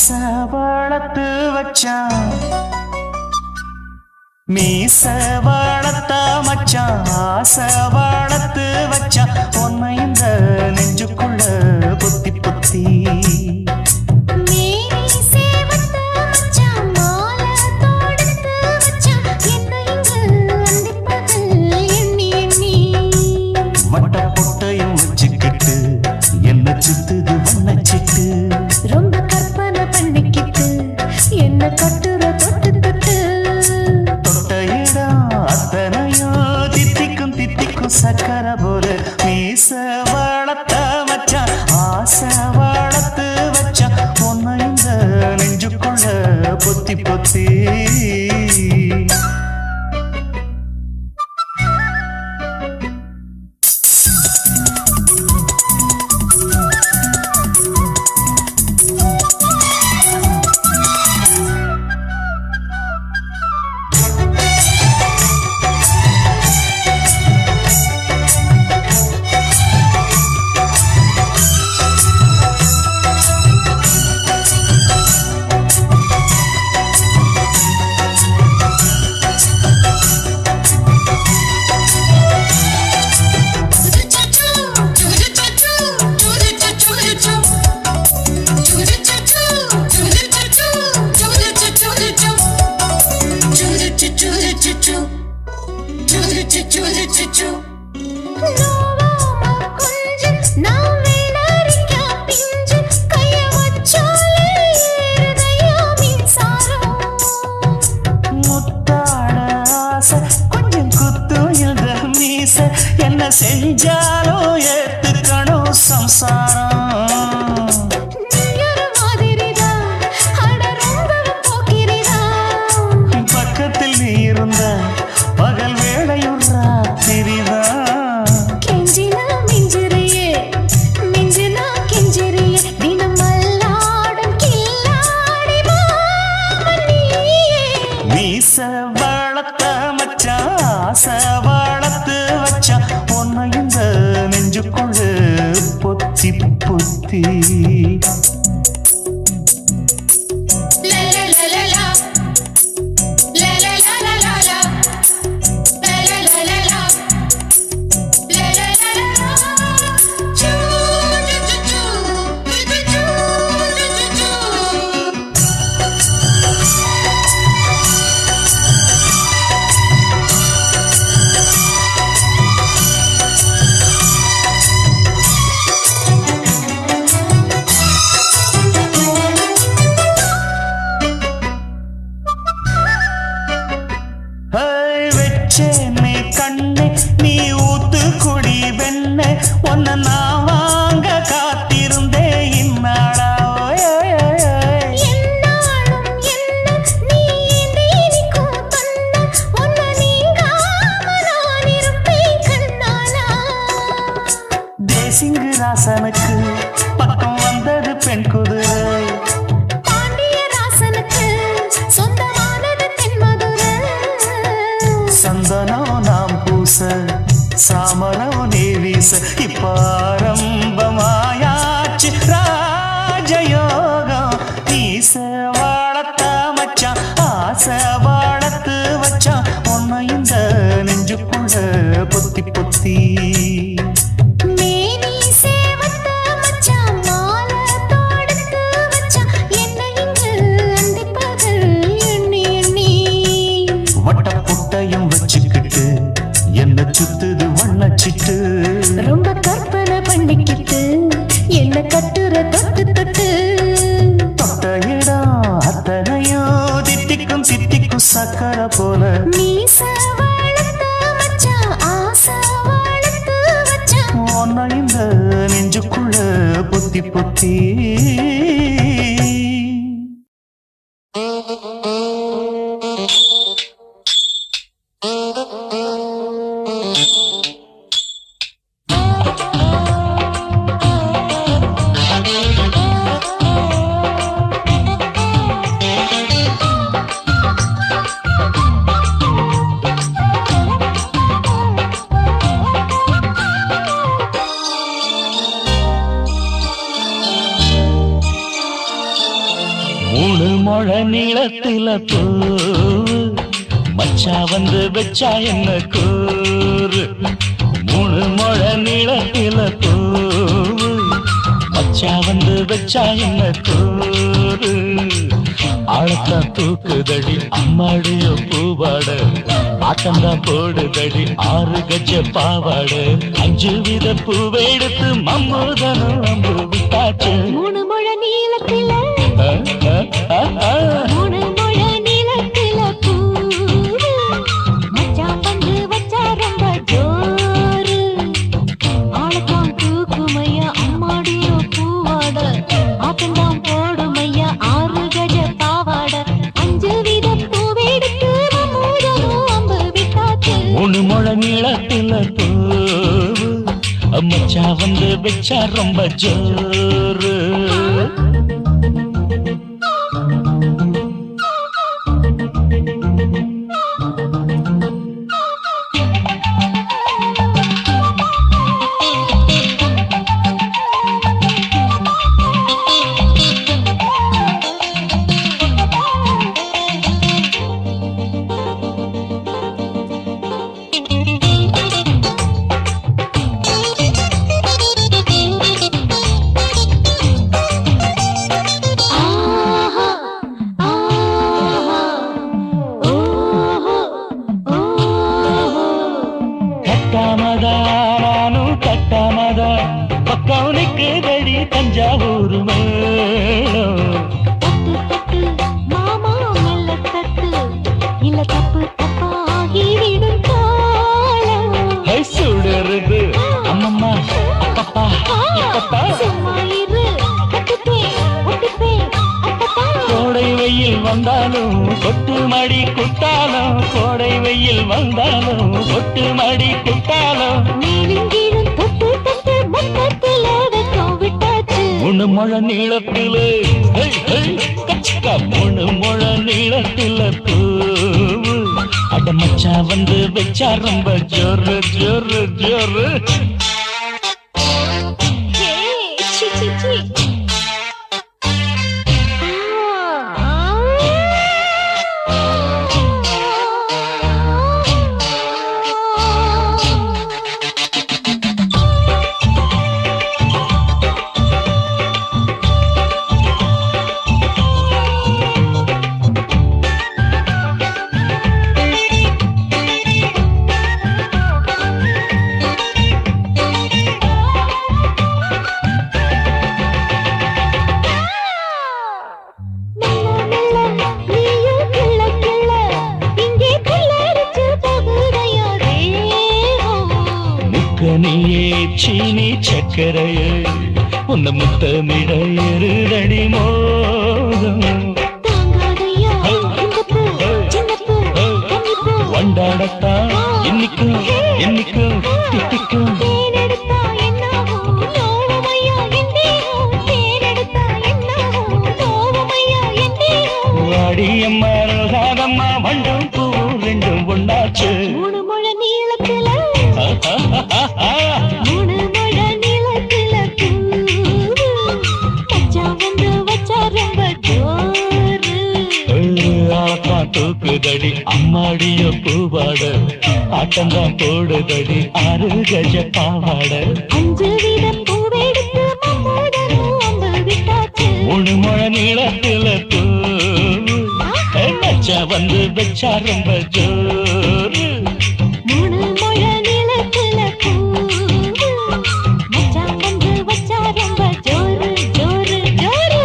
ஆசை வளர்த்து வச்சான் மீச வளர்த்த மச்சான் ஆசை வளர்த்து வச்சான் உன்னை இந்த நெஞ்சுக்குள்ள பொத்தி பொத்தி வட்ட பொட்டையும் வச்சுக்கிட்டு என்ன சுத்துது வண்ணச்சிட்டு ரொம்ப கற்பனை பண்ணிக்கிட்டு என்ன கட்டுற தொட்டு தொட்டு தொட்ட இடம் அத்தனையோ தித்திக்கும் தித்திக்கும் சக்கரை போல மீச வளர்த்த மச்சான் ஆசை வளர்த்து வச்சான் உன்னை இந்த நெஞ்சுக்குள்ள பொத்தி பொத்தி கொஞ்சம் குத்தும் இந்த மீச என்ன செஞ்சாலும் ஏத்துக்கணும் சம்சாரம் பக்கத்தில் நீ இருந்த பகல் வேளையும் ராத்திரிதான் கெஞ்சினா மிஞ்சிறியே மிஞ்சினா கெஞ்சிறியே தினமல்லாடும் கில்லாடி மாமணியே மீச வளர்த்த மச்சான் ஆசை வளர்த்து வச்சான் உன்னை இந்த நெஞ்சுக்குள்ள பொத்தி பொத்தி வெச்சேனே கண்ணே நீ ஊத்து குடி வெண்ணே உன்னை நான் வாங்க காத்திருந்தே இந்நாளா என்னாலும் என்ன நீ நீரிக்கும் கண்ணா உன்னை நீங்காம நான் இருப்பேன் கண்ணாலா தேசிங்கு ராசனுக்கு பக்கம் வந்தது பெண் குதிரை பாண்டியராசனுக்கு சொந்தமானது தென்மதுரை சந்தனம் நாம் பூச சாமரம் நீ வீச இப்பாரம்பமாயாச்சு ராஜயோகம் ஈச வளர்த்த மச்சான் ஆசை வளர்த்து வச்சான் உன்னை இந்த நெஞ்சுக்குள்ள பொத்தி பொத்தி மேனி சேவத்த மச்சான் மாலை தொடுத்து வச்சான் என்ன இங்கு அந்திப்பகல் எண்ணி எண்ணி வட்ட பொட்டையும் வச்சுக்கிட்டு என்ன சுத்துது வண்ணச்சிட்டு ரொம்ப கற்பனை பண்ணிக்கிட்டு என்ன கட்டுற தொட்டு தொட்டு தொட்ட இடம் அத்தனையோ தித்திக்கும் தித்திக்கும் சக்கரை போல மீச வளர்த்த மச்சான் ஆசை வளர்த்து வச்சான் உன்னை இந்த நெஞ்சுக்குள்ள பொத்தி பொத்தி மூணு முழ நீளத்தில பூ மச்சா வந்து வச்சா என்ன கூறு மூணு முழ நீளத்தில பூ மச்சா வந்து வச்சா என்ன கூறு ஆழத்தான் தூக்குதடி அம்மாடிய பூவாட ஆட்டம்தான் போடுதடி 6 கஜ பாவாட 5 வித பூவை எடுத்து மம்மூதனும் அம்பு விட்டாச்சு மூணு முழ நீளத்தில மூணு முழ நீளத்தில பூ மச்சான் வந்து வச்சா ரொம்ப ஜோரு ஆளத்தான் தூக்குமையா அம்மாடிய பூவாட ஆட்டம்தான் போடுமையா 6 கஜ பாவாட 5 வித பூவை எடுத்து மம்மூதனும் அம்பு விட்டாச்சு மூணு முழ நீளத்தில பூ மச்சா வந்து வச்சா ரொம்ப ஜோரு கவுனிக்குதடி தஞ்சாவூர் மேளம் தட்டு தட்டு மாமா மெல்ல தட்டு இல்ல தப்பு தப்பாகி விடும் காலம் சுடருது அம்மம்மா அப்பப்பா இப்பப்பா சும்மா இரு கட்டுப்பேன் ஒட்டுப்பேன் அப்பப்பா கோடை வெயில் வந்தாலும் கொட்டு மடி குட்டாலும் கோடை வெயில் வந்தாலும் கொட்டு மடி குட்டாலும் மேலும் தொட்டு தொட்டு மொத்தத்தில் வெக்கம் விட்டாச்சு மூணு முழ நீளத்தில மூணு முழ நீளத்தில பூ அட மச்சா வந்து வச்சா ரொம்ப ஜோரு ஜோரு ஜோரு சி சி சி நீயே சீனி சக்கரையே உன்ன முத்தமிட எருதடி மோகம் வண்டாடத்தான் இன்னிக்கும் இன்னிக்கும் திட்டிக்கும் வாடியம்மா ரோசாதம்மா வண்டும் பூ ரெண்டும் ஒண்ணாச்சு மூணு முழ நீளத்தில மூணு முழ நீளத்தில மச்சான் வந்து வச்சா ரொம்ப ஜோரு தூக்குதடி அம்மாடிய பூவாட ஆட்டம்தான் போடுதடி 6 கஜ பாவாட 5 வித பூவை எடுத்து மம்மூதனும் அம்பு விட்டாச்சு மூணு முழ நீளத்தில பூ மச்சா வந்து வச்சா ரொம்ப ஜோரு மூணு முழ நீளத்தில பூ மச்சான் வந்து வச்சா ரொம்ப ஜோரு ஜோரு ஜோரு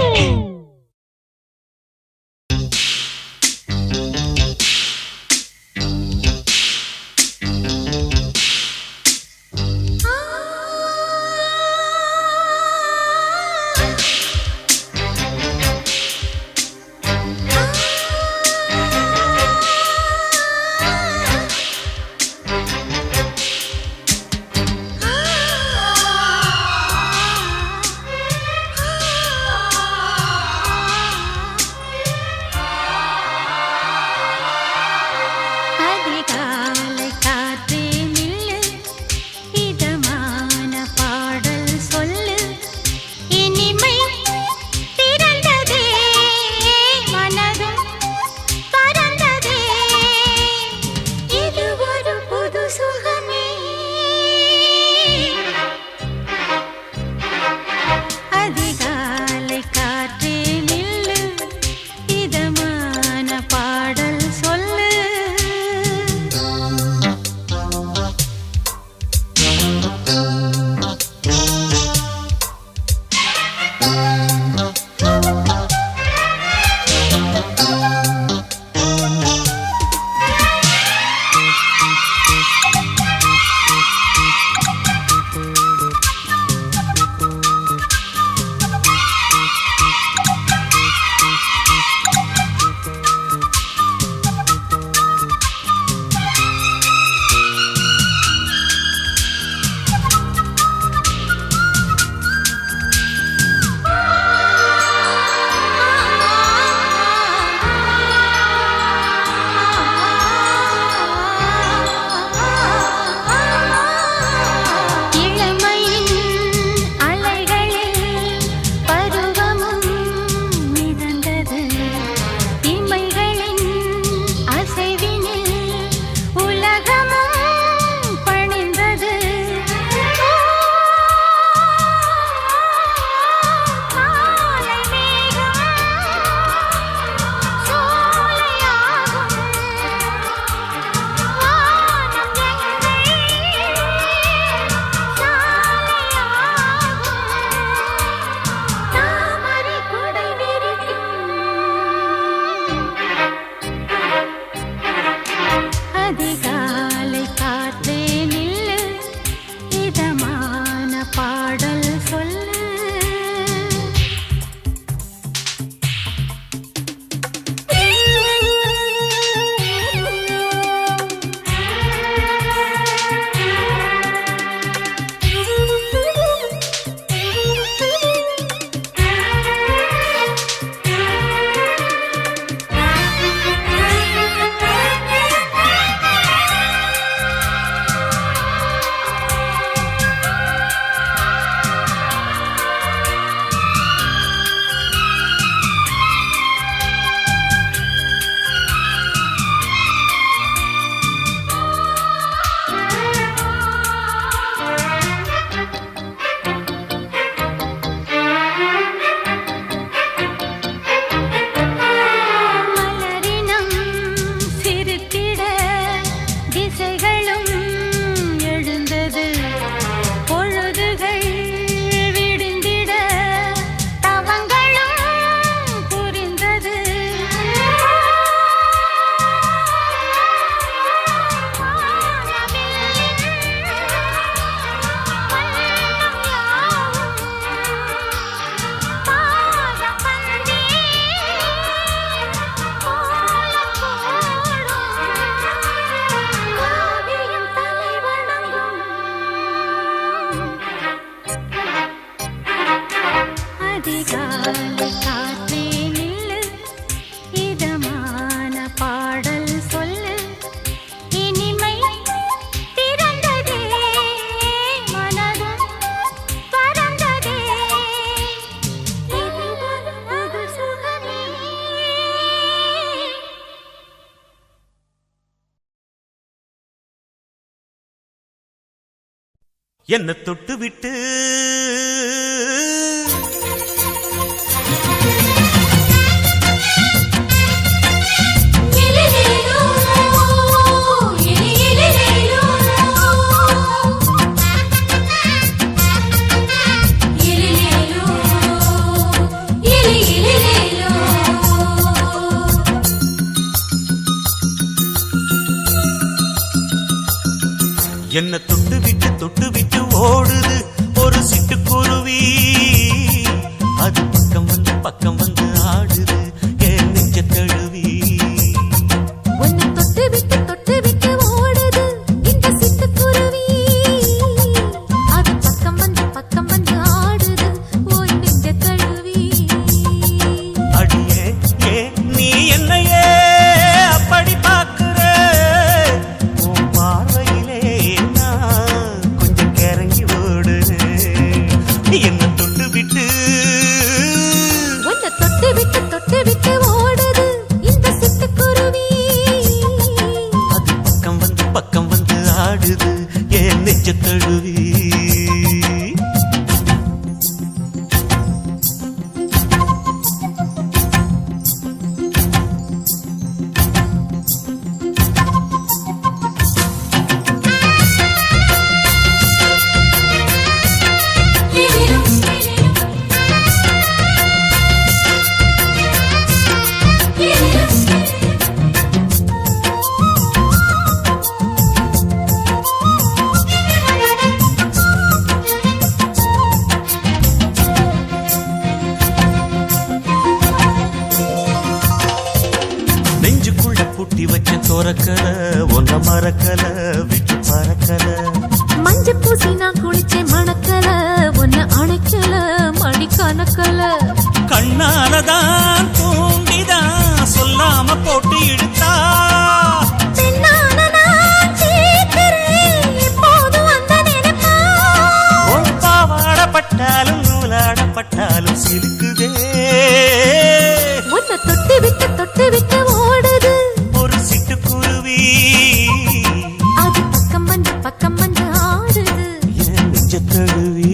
என்ன தொட்டு விட்டு என்ன தொட்டு விட்டு ஓடுது ஒரு சிட்டுக்குருவி அது பக்கம் வந்து ஆடுது என் நெஞ்ச தழுவி உன்னை தொட்டு விட்டு ஓடுது இந்த சிட்டுக்குருவி அது பக்கம் வந்து ஆடுது உன் நெஞ்ச தழுவி அடியே ஏ நீ என்னையே அப்படி பார்க்கிற உன் பார்வையிலே நான் கொஞ்சம் கிறங்கி ஓடுது என்ன தொட்டு விட்டு உன்னை தொட்டு விட்டு ஓடுது இந்த சிட்டுக்குருவி அது பக்கம் வந்து ஆடுது என் நெஞ்ச தழுவி நெஞ்சுக்குள்ள பூட்டி வச்ச தோரக்கல ஒன்ன மறக்கல விட்டு பறக்கல மஞ்ச பூசி நான் குளிச்சேன் மணக்கல உன்னை அணைக்கல மணி கணக்கல கண்ணாலதான் தூண்டிதான் சொல்லாம போட்டு இழுத்தா பெண்ணான நான் கேட்கிறேன் எப்போதும் அந்த நினைப்பா உன் பாவாடப்பட்டாலும் நூலாடப்பட்டாலும் சிலுக்குதே உன்னை தொட்டு விட்டு ஓடுது ஒரு சிட்டுக்குருவி அது பக்கம் வந்து ஆடுது என் நெஞ்ச தழுவி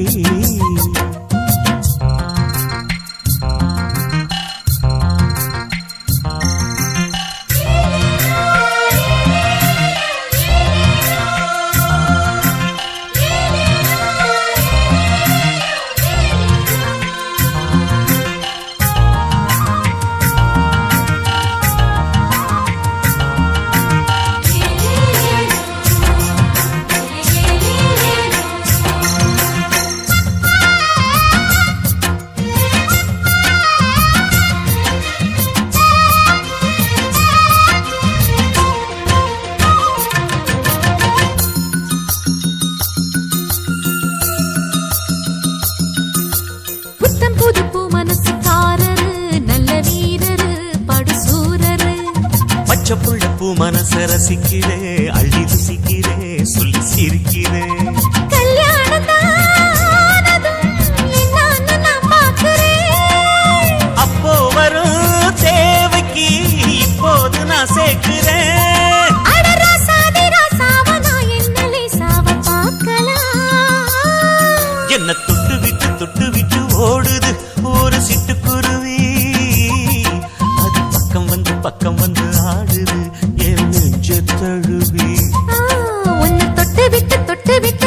புத்தம் புது பூ மனசுக்காரரு நல்ல வீரரு படுசூரரு பச்சை புள்ள பூ மனச ரசிக்கிறே அள்ளி ருசிக்கிறே சொல்லி சிரிக்கிறே கல்யாணம் தானதும் என்னான்னு நான் பார்க்கிறேன் அப்போ வரும் தேவைக்கு இப்போது நான் சேர்க்கிறேன் அட ராசாதி ராசாவ நான் என்ன லேசாவ பார்க்கலாம் என்ன தொட்டு விட்டு ஓடுது ஒரு சிட்டுக்குருவி அது பக்கம் வந்து ஆடுது என் நெஞ்ச தழுவி உன்னை தொட்டு விட்டு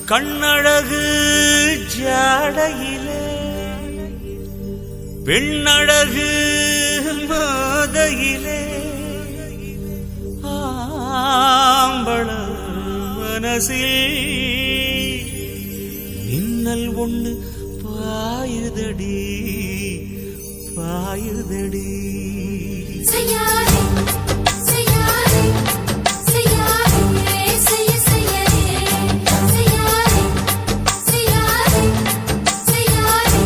கண்ணழகு ஜாடையிலே பெண்ணழகு மாதையிலே ஆம்பள மனசில் மின்னல் ஒண்ணு பாயுதடி பாயுதடி செய்யாதே செய்யாதே செய்யாதே செய்ய செய்யாதே செய்யாதே செய்யாதே செய்யாதே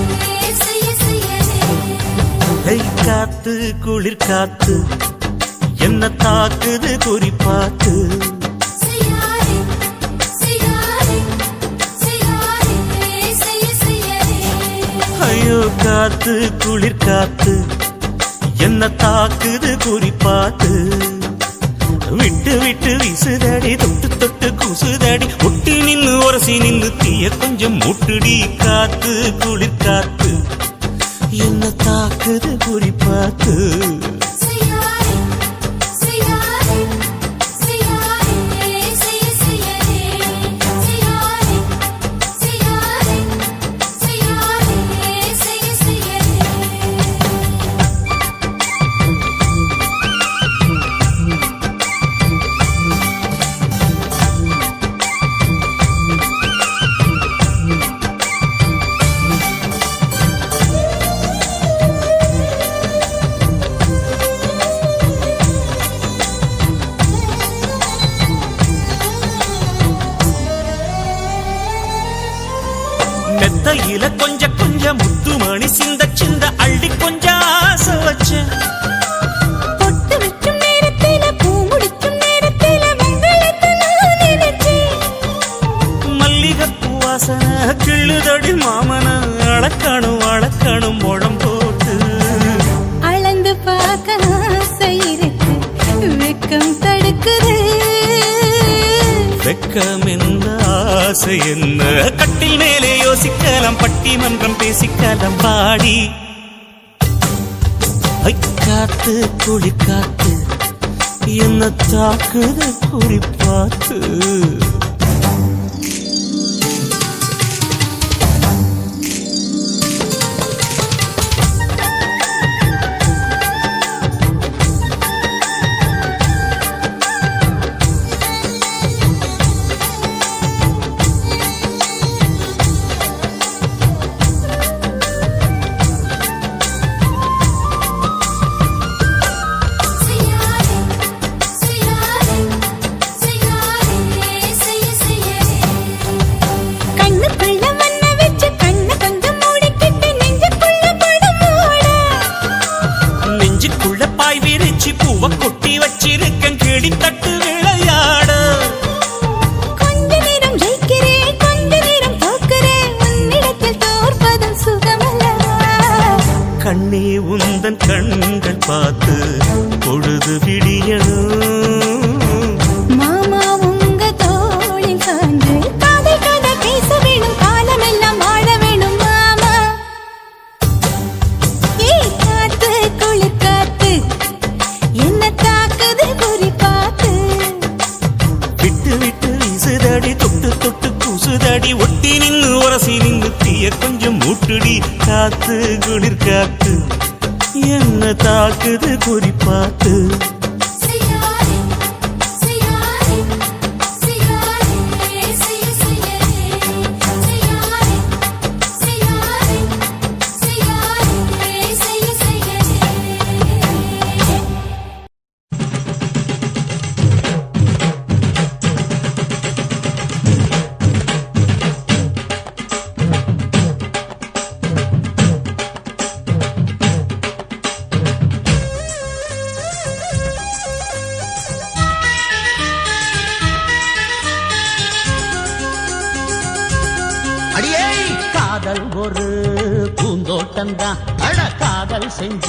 செய்ய செய்யாதே கை காத்து குளிர் காத்து என்ன தாக்குது குறிப்பாத்து செய்யாதே செய்யாதே செய்யாதே செய்ய செய்யாதே ஐயோ காத்து குளிர் காத்து என்ன தாக்குது குறிப்பாத்து விட்டு விட்டு வீசுதடி தொட்டு தொட்டு கூசுதடி ஒட்டி நின்னு உரசி நின்னு தீய கொஞ்சம் முட்டுடி காத்து குளிர் காத்து என்ன தாக்குது குறிப்பாத்து செய்யாதே செய்யாதே செய்யாதே செய்ய செய்யாதே செய்யாதே செய்யாதே செய்யாதே செய்ய செய்யாதே மெத்தையில கொஞ்சம் கொஞ்சம் முத்துமணி சிந்த சிந்த அள்ளி கொஞ்சம் ஆசை வச்சேன் பொட்டு வைக்கும் நேரத்தில பூ முடிக்கும் நேரத்தில மங்களத்தை நான் நினைச்சேன் மல்லிகைப்பூ வாசனை கிள்ளுதடி மாமன அளக்கணும் அளக்கணும் முழம் போட்டு அளந்து பார்க்க ஆசை இருக்கு வெக்கம் தடுக்குது வெக்கம் என்ன ஆசை என்ன கட்டில் மேலே யோசிக்கலாம் பட்டிமன்றம் பேசிக்கலாம் பாடி காத்து குளி காத்து என்ன தாக்குது குறிப்பாத்து செய்யாதே செய்யாதே செய்யாதே செய்ய செய்யாதே கண்ணுக்குள்ள மண்ண வச்சு கண்ணை கொஞ்சம் மூடிக்கிட்டு நெஞ்சுக்குள்ள படம் மூட நெஞ்சுக்குள்ள பாய் விரிச்சு பூவை கொட்டி வச்சிருக்கேன் கிளி தட்டு விளையாட கொஞ்ச நேரம் ஜெயிக்கிறேன் கொஞ்ச நேரம் தோக்கிறேன் உன்னிடத்தில் தோற்பதும் சுகமல்லவா கண்ணே உந்தன் கண்கள் பார்த்து பொழுது விடியணும் மாமா உங்க தோளில் சான்று காதை கதை பேச வேணும் காலமெல்லாம் வாழ வேணும் மாமா ஏய் காத்து குளிர் காத்து என்ன தாக்குது குறி பார்த்து விட்டு விட்டு வீசுதடி தொட்டு தொட்டு கூசுதடி ஒட்டி நின்னு உரசி நின்னு தீய கொஞ்சம் மூட்டுடி காத்து குளிர் காத்து என்ன தாக்குது குறிப்பாத்து செய்யாதே செய்யாதே செய்யாதே செய்ய செய்யாதே செய்யாதே செய்யாதே செய்யாதே செய்ய செய்யாதே அடியே காதல் ஒரு பூந்தோட்டம்தான் அட காதல் செஞ்ச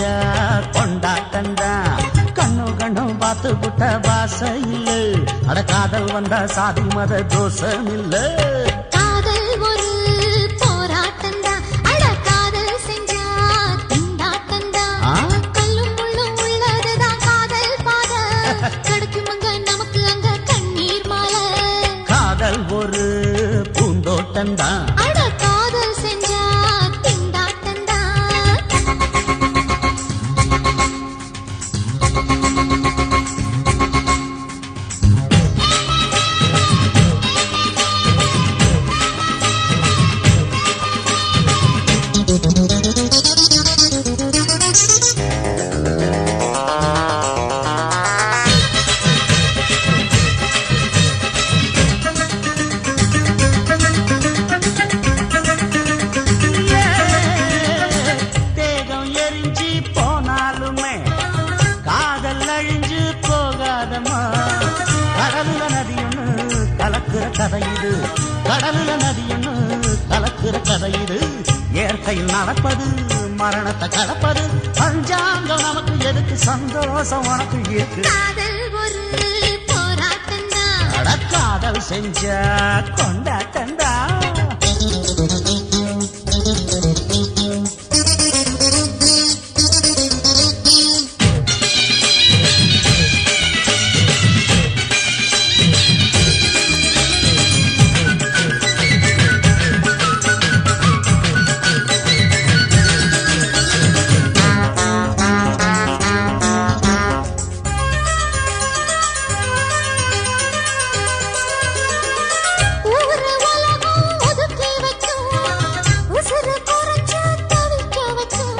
கொண்டாட்டம்தான் கண்ணு கண்ணு பார்த்து புட்ட வாசையில் அட காதல் வந்தா சாதி மத தோஷம் இல்ல காதல் ஒரு போராட்டம்தான் அட காதல் செஞ்சா திண்டாட்டம்தான் கல்லும் முள்ளும் உள்ளதுதான் காதல் பாத கிடைக்கும் அங்க நமக்கு அங்க கண்ணீர் மாலை காதல் ஒரு பூந்தோட்டம் கொண்டாட்டந்தான். அட காதல் செஞ்சா திண்டாட்டந்தா. தேகம் எரிஞ்சு போனாலுமே காதல் அழிஞ்சு போகாதம்மா. கடலுல நதியொன்னு கலக்குற கதை இது, கடலுல நதியொன்னு கலக்குற கதை இது. இயற்கையில் நடப்பது மரணத்தை கடப்பது, பஞ்சாங்கம் நமக்கு எதுக்கு, சந்தோஷம் உனக்கு இருக்கு. காதல் ஒரு போராட்டந்தா. அட காதல் செஞ்சா கொண்டாட்டந்தா. ஊரு உலகம் ஒதுக்கி வைக்கும், உசுரு குறைச்சு தவிக்க வைக்கும்.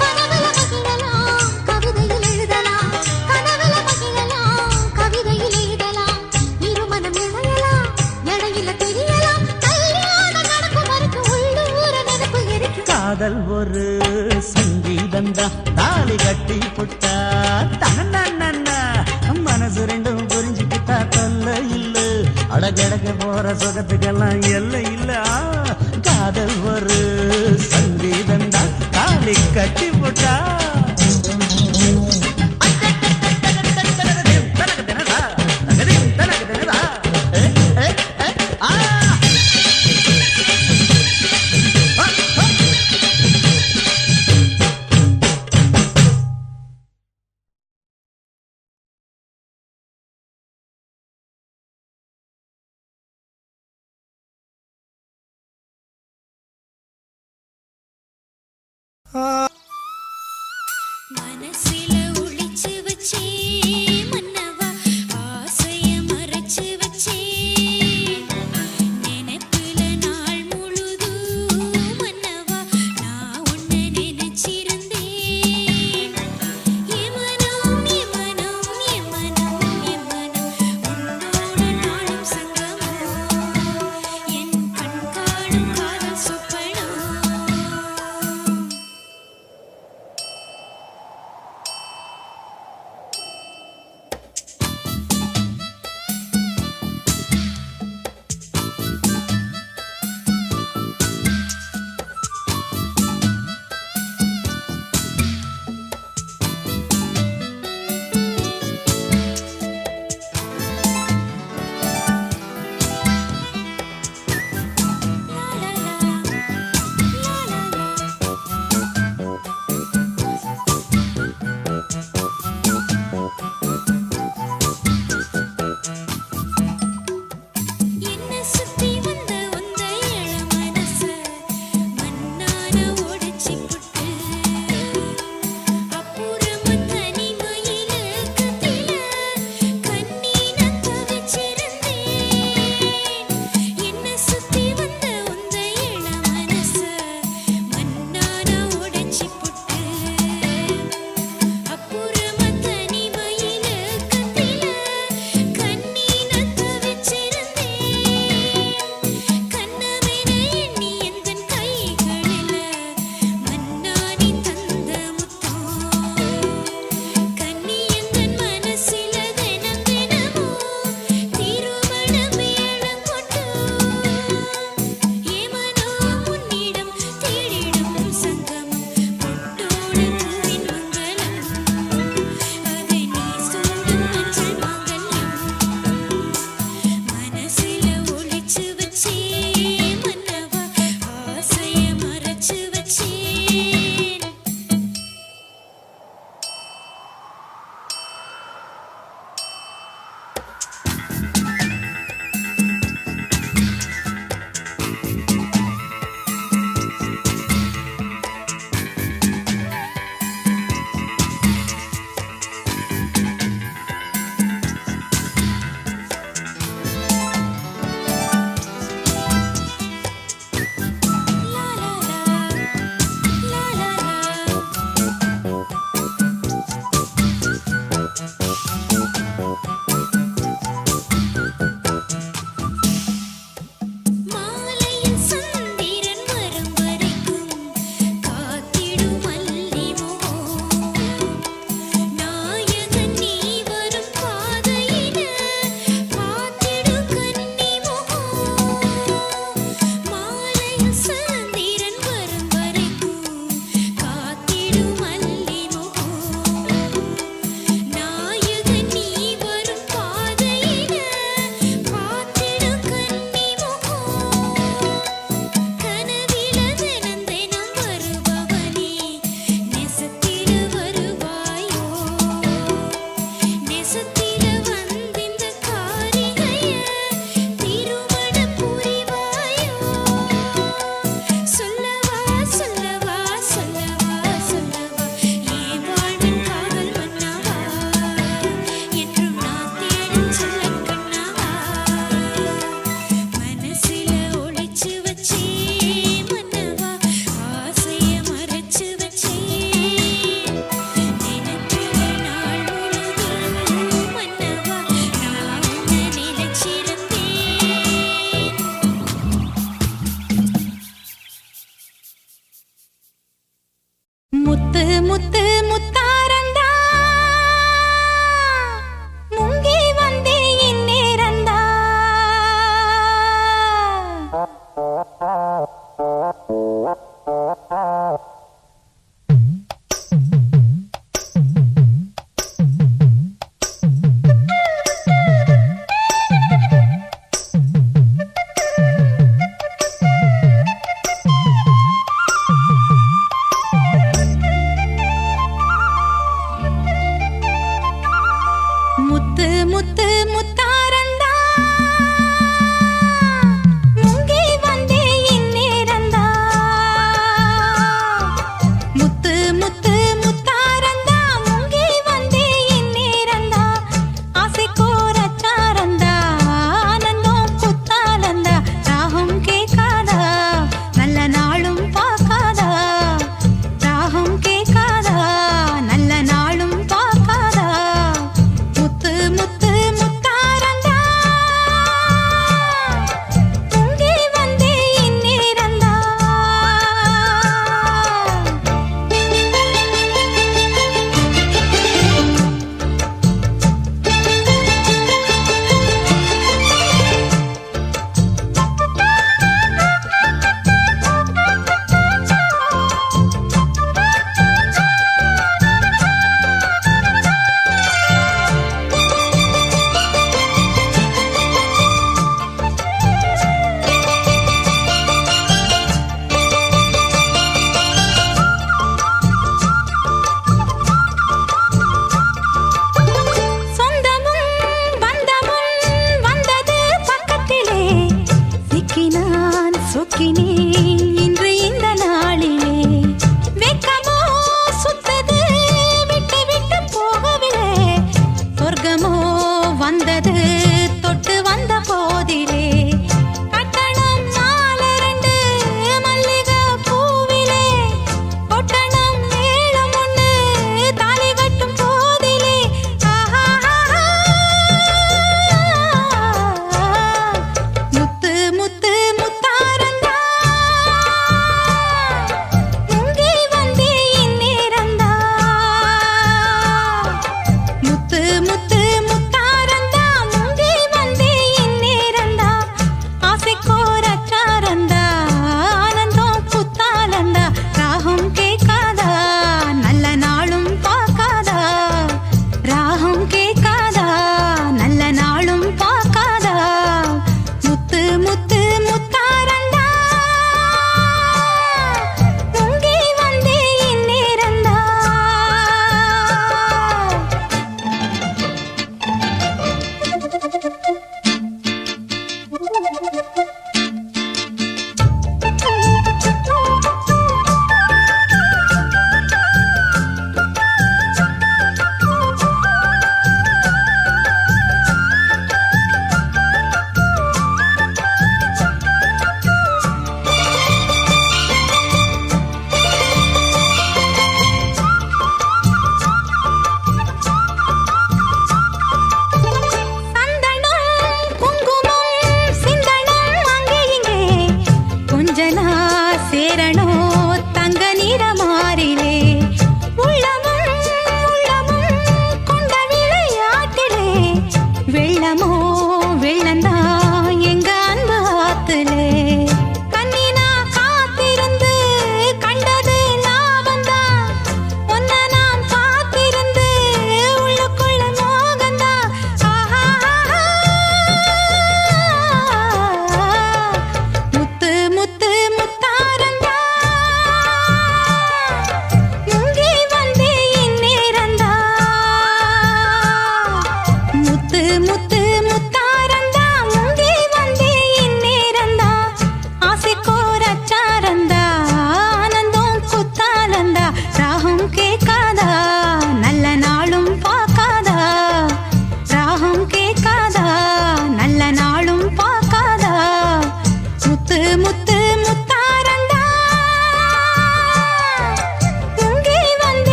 கனவுல மகிழலாம், கவிதையில் எழுதலாம். கனவுல மகிழலாம், கவிதையில் எழுதலாம். இருமனம் இணையலாம், இடையில தெரியலாம். கல்யாணம் நடக்கும் வரைக்கும் உள்ளூர நினைப்பு இருக்கு. காதல் ஒரு சங்கீதந்தா. தாலி கட்டி புட்டா தனன்னா மனசு ரெண்டும் புரிஞ்சுக்கிட்டா தொல்ல இல்ல. அடகடக்க போற சுகத்துக்கெல்லாம் எல்லை இல்ல. காதல் ஒரு சங்கீதந்தா. தாலி கட்டி புட்டா Ah